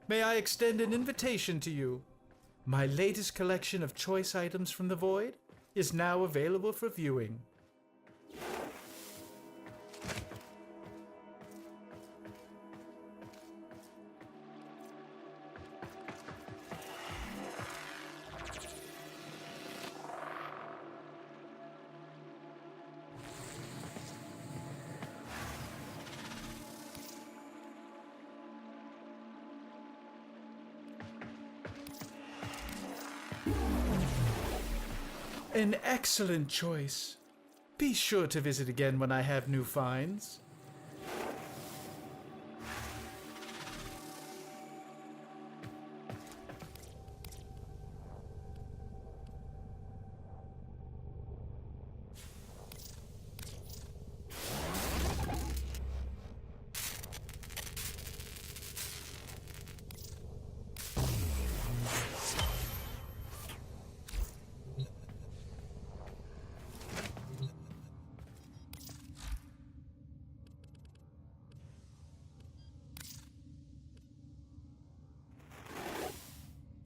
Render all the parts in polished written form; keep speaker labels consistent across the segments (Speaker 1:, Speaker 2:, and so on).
Speaker 1: may I extend an invitation to you? My latest collection of choice items from the void is now available for viewing. An excellent choice. Be sure to visit again when I have new finds.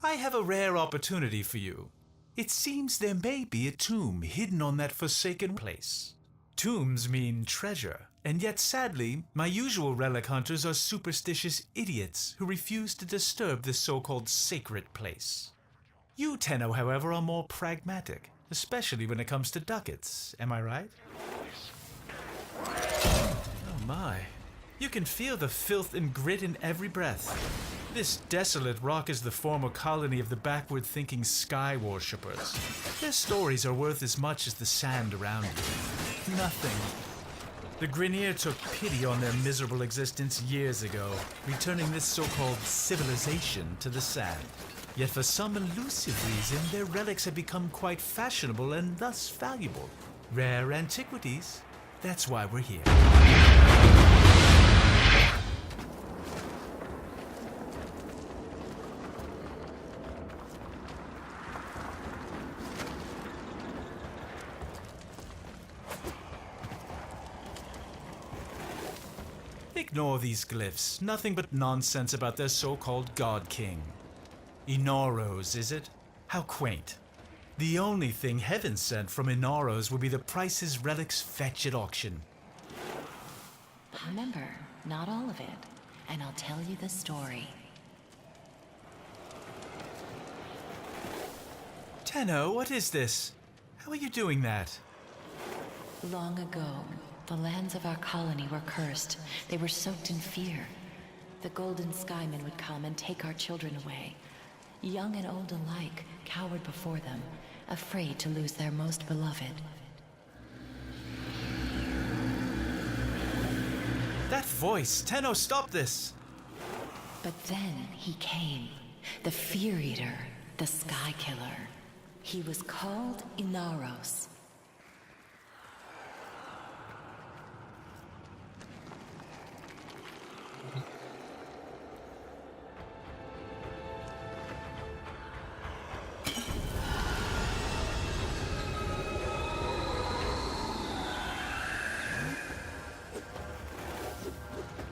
Speaker 1: I have a rare opportunity for you. It seems there may be a tomb hidden on that forsaken place. Tombs mean treasure, and yet sadly, my usual relic hunters are superstitious idiots who refuse to disturb this so-called sacred place. You, Tenno, however, are more pragmatic, especially when it comes to ducats, am I right? Oh my. You can feel the filth and grit in every breath. This desolate rock is the former colony of the backward-thinking sky worshippers. Their stories are worth as much as the sand around you. Nothing. The Grineer took pity on their miserable existence years ago, returning this so-called civilization to the sand. Yet for some elusive reason, their relics have become quite fashionable and thus valuable. Rare antiquities. That's why we're here. Ignore these glyphs. Nothing but nonsense about their so-called God King. Inaros, is it? How quaint. The only thing heaven sent from Inaros will be the prices relics fetch at auction.
Speaker 2: Remember, not all of it. And I'll tell you the story.
Speaker 1: Tenno, what is this? How are you doing that?
Speaker 2: Long ago, the lands of our colony were cursed. They were soaked in fear. The Golden Skymen would come and take our children away. Young and old alike cowered before them, afraid to lose their most beloved.
Speaker 1: That voice! Tenno, stop this!
Speaker 2: But then he came. The Fear Eater, the Sky Killer. He was called Inaros.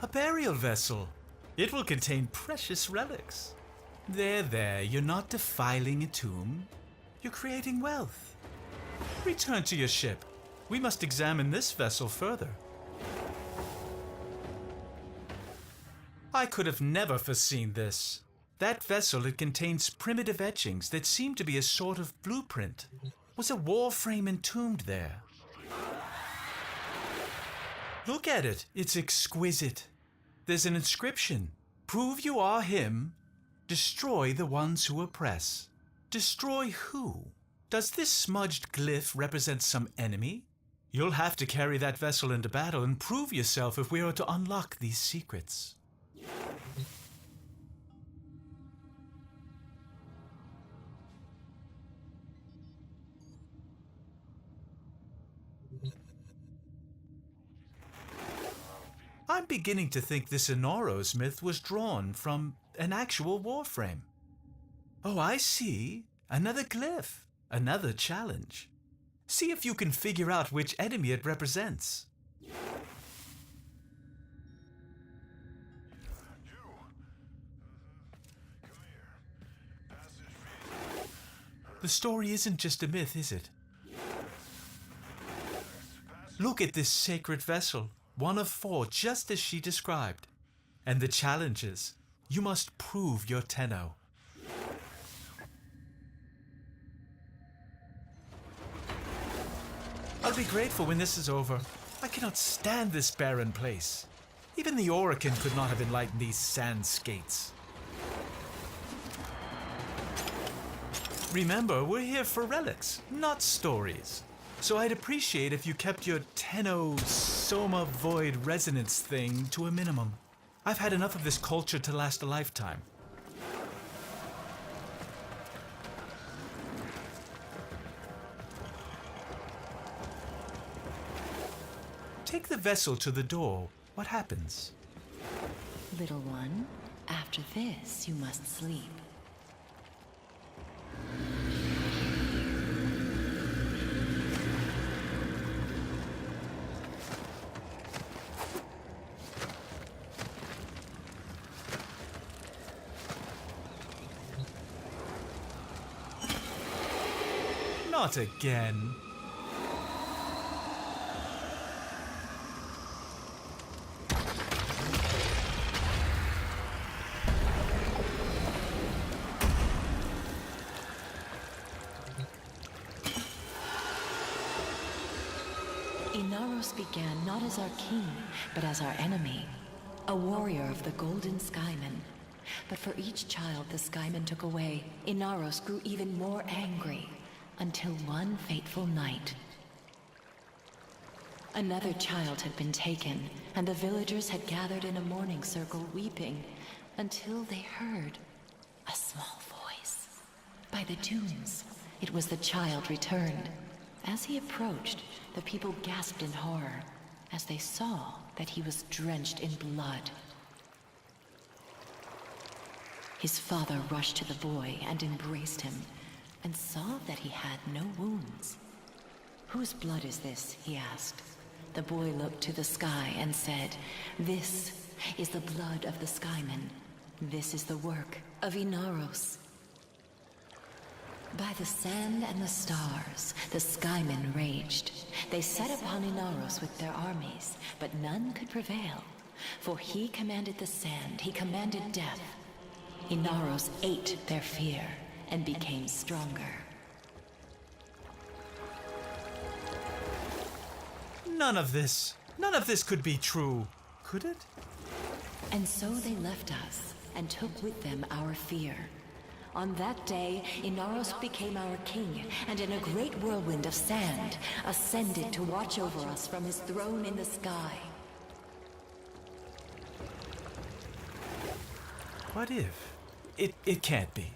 Speaker 1: A burial vessel. It will contain precious relics. There, you're not defiling a tomb. You're creating wealth. Return to your ship. We must examine this vessel further. I could have never foreseen this. That vessel, it contains primitive etchings that seem to be a sort of blueprint. Was a Warframe entombed there? Look at it. It's exquisite. There's an inscription. Prove you are him. Destroy the ones who oppress. Destroy who? Does this smudged glyph represent some enemy? You'll have to carry that vessel into battle and prove yourself if we are to unlock these secrets. I'm beginning to think this Inaros myth was drawn from an actual Warframe. Oh, I see. Another glyph. Another challenge. See if you can figure out which enemy it represents. The story isn't just a myth, is it? Look at this sacred vessel, one of 4, just as she described. And the challenge is, you must prove your Tenno. I'll be grateful when this is over. I cannot stand this barren place. Even the Orokin could not have enlightened these sand skates. Remember, we're here for relics, not stories. So I'd appreciate if you kept your Tenno Soma Void resonance thing to a minimum. I've had enough of this culture to last a lifetime. Take the vessel to the door. What happens?
Speaker 2: Little one, after this you must sleep.
Speaker 1: Not again.
Speaker 2: Inaros began not as our king, but as our enemy. A warrior of the Golden Skymen. But for each child the Skymen took away, Inaros grew even more angry. Until one fateful night. Another child had been taken, and the villagers had gathered in a mourning circle weeping, until they heard a small voice. By the dunes, it was the child returned. As he approached, the people gasped in horror, as they saw that he was drenched in blood. His father rushed to the boy and embraced him, and saw that he had no wounds. "Whose blood is this?" he asked. The boy looked to the sky and said, "This is the blood of the Skymen. This is the work of Inaros." By the sand and the stars, the Skymen raged. They set upon Inaros with their armies, but none could prevail. For he commanded the sand, he commanded death. Inaros ate their fear and became stronger.
Speaker 1: None of this could be true, could it?
Speaker 2: And so they left us and took with them our fear. On that day, Inaros became our king, and in a great whirlwind of sand, ascended to watch over us from his throne in the sky.
Speaker 1: What if? It can't be.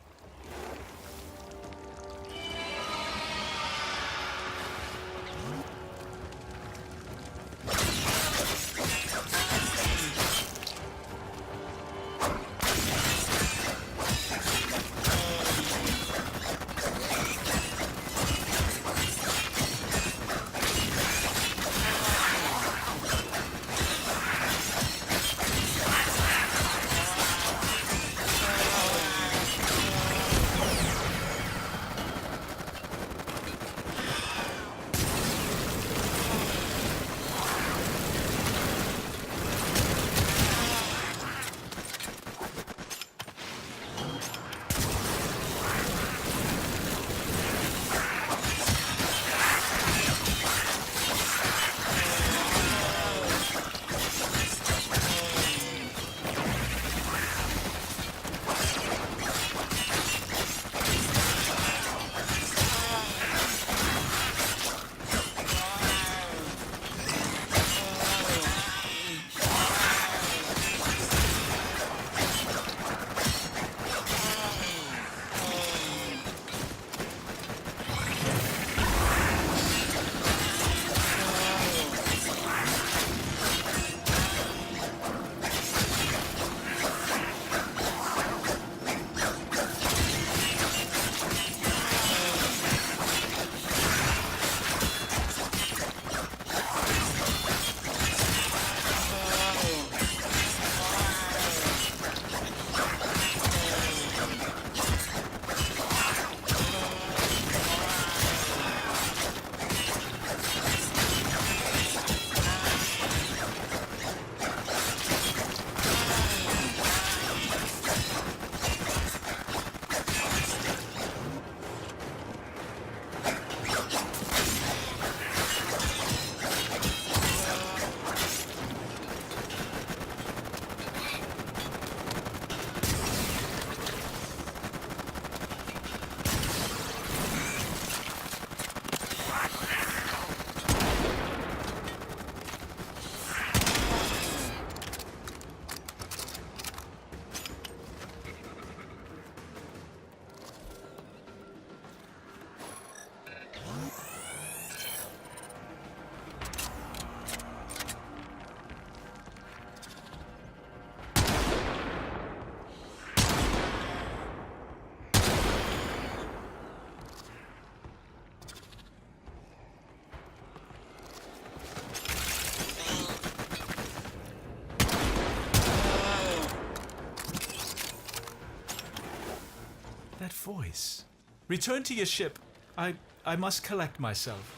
Speaker 1: That voice. Return to your ship. I must collect myself.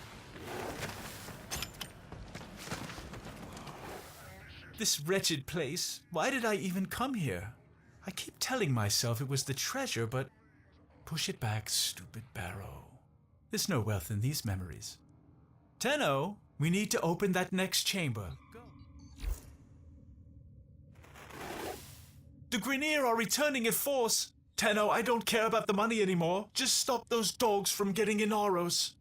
Speaker 1: This wretched place. Why did I even come here? I keep telling myself it was the treasure, but... Push it back, stupid Barrow. There's no wealth in these memories. Tenno, we need to open that next chamber. Go. The Grineer are returning in force. Tenno, I don't care about the money anymore. Just stop those dogs from getting Inaros.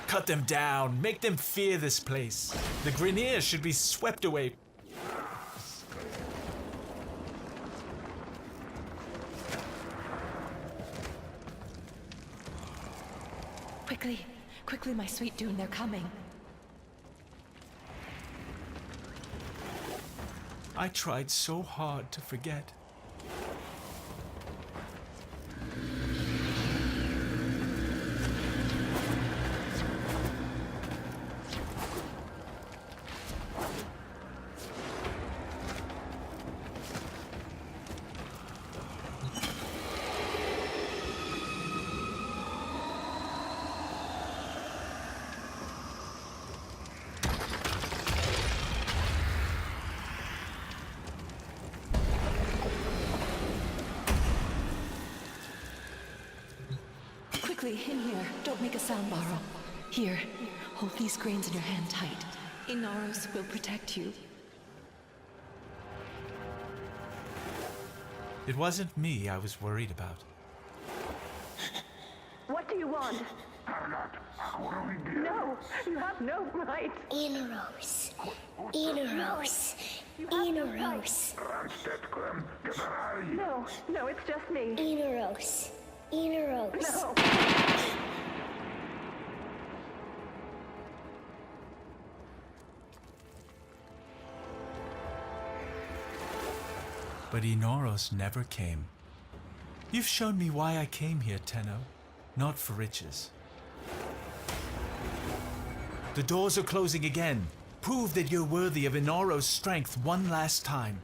Speaker 1: Cut them down. Make them fear this place. The Grineer should be swept away.
Speaker 2: Quickly, quickly, my sweet Dune, they're coming.
Speaker 1: I tried so hard to forget.
Speaker 2: Quickly, in here. Don't make a sound, Barrow. Here, hold these grains in your hand tight. Inaros will protect you.
Speaker 1: It wasn't me I was worried about.
Speaker 3: What do you want? No, you have no right.
Speaker 4: Inaros. Inaros. Inaros.
Speaker 3: No, it's just me.
Speaker 4: Inaros. Inaros.
Speaker 3: No.
Speaker 1: But Inaros never came. You've shown me why I came here, Tenno. Not for riches. The doors are closing again. Prove that you're worthy of Inaros' strength one last time.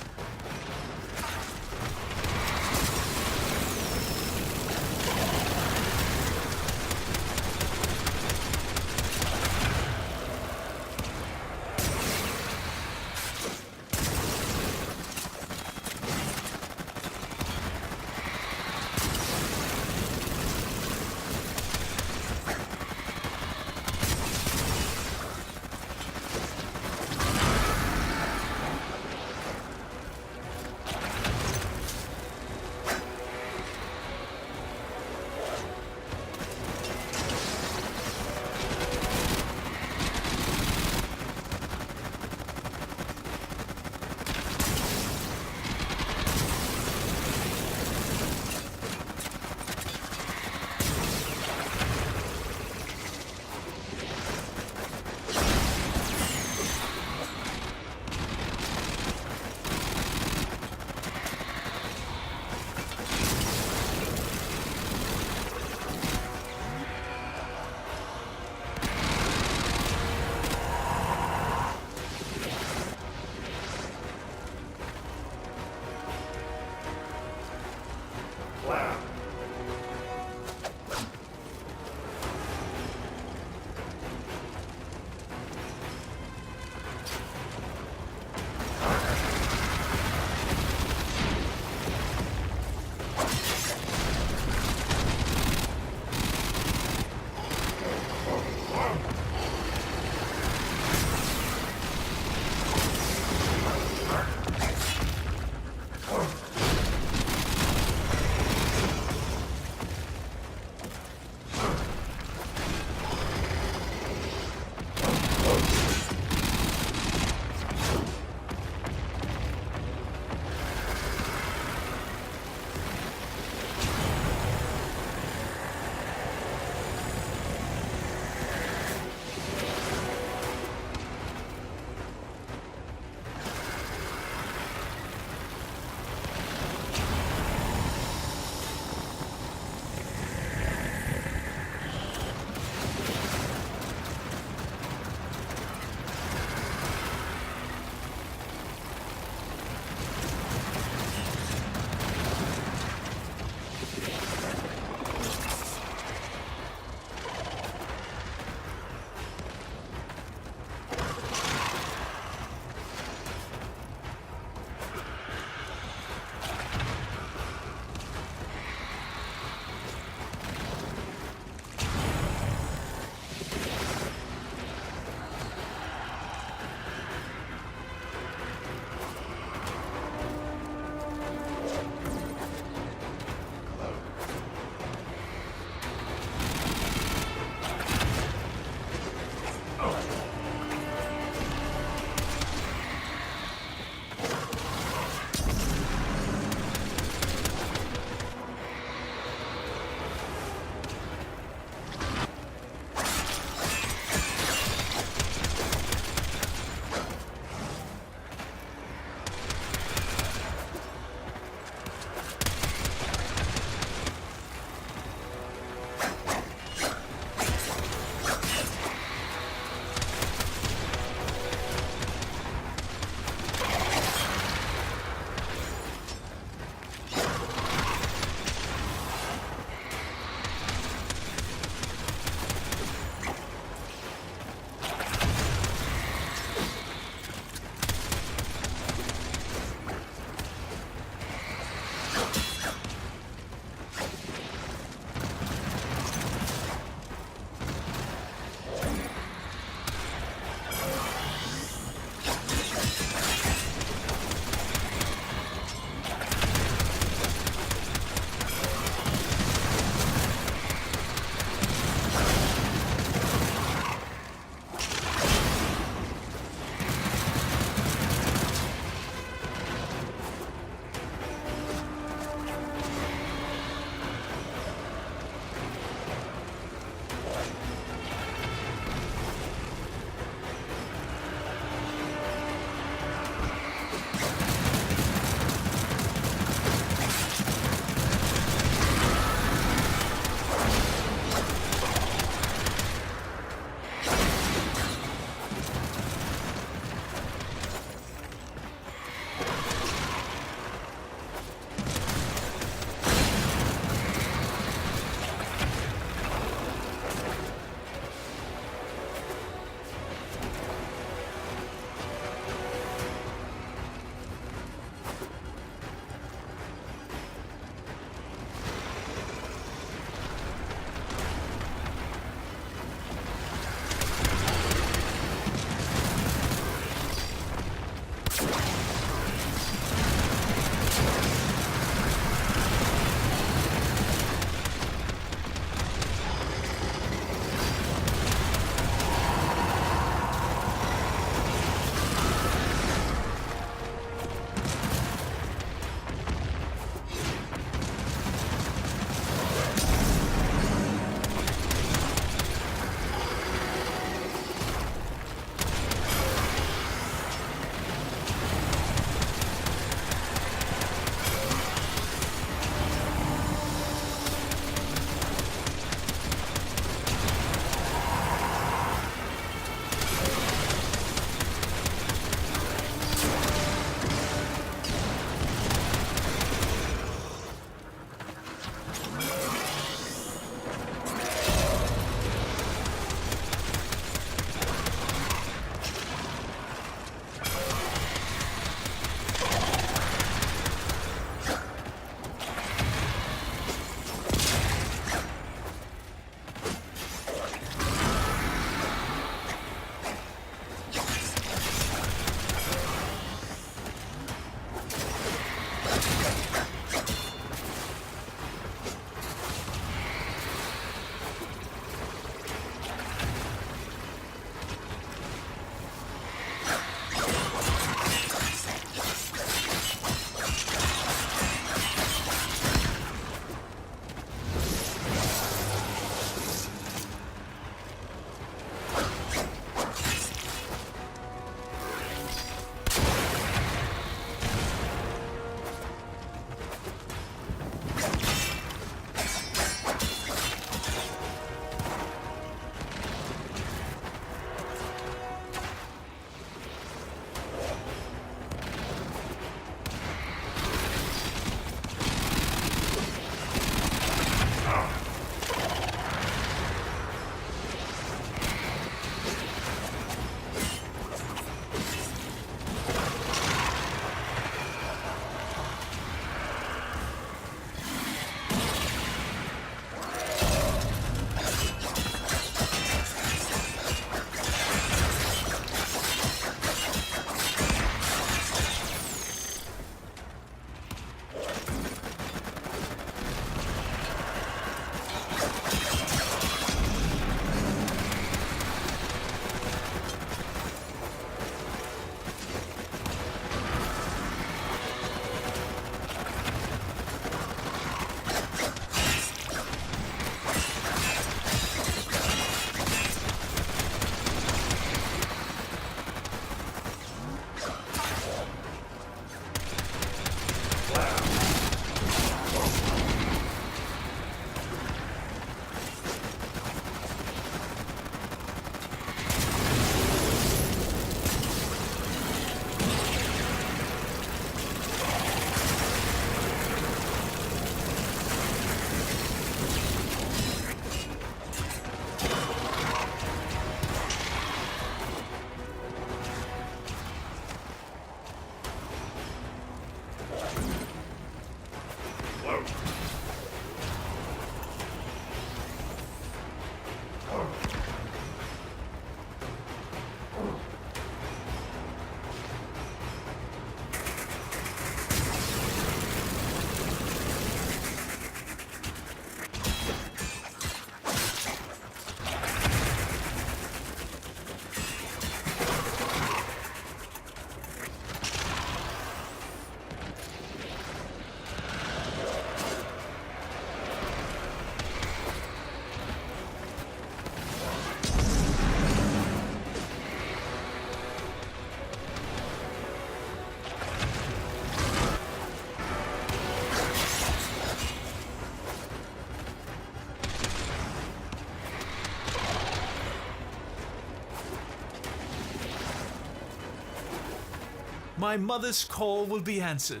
Speaker 1: My mother's call will be answered.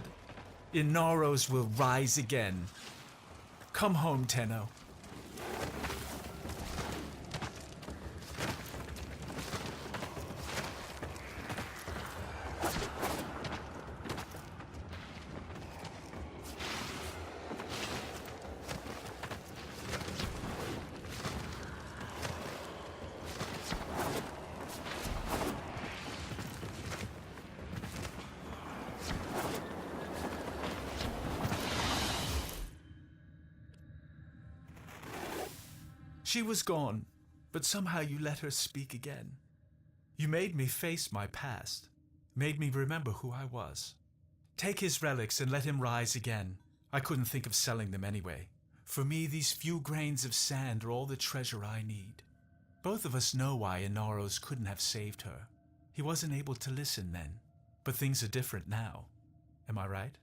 Speaker 1: Inaros will rise again. Come home, Tenno. She was gone, but somehow you let her speak again. You made me face my past, made me remember who I was. Take his relics and let him rise again. I couldn't think of selling them anyway. For me, these few grains of sand are all the treasure I need. Both of us know why Inaros couldn't have saved her. He wasn't able to listen then. But things are different now. Am I right?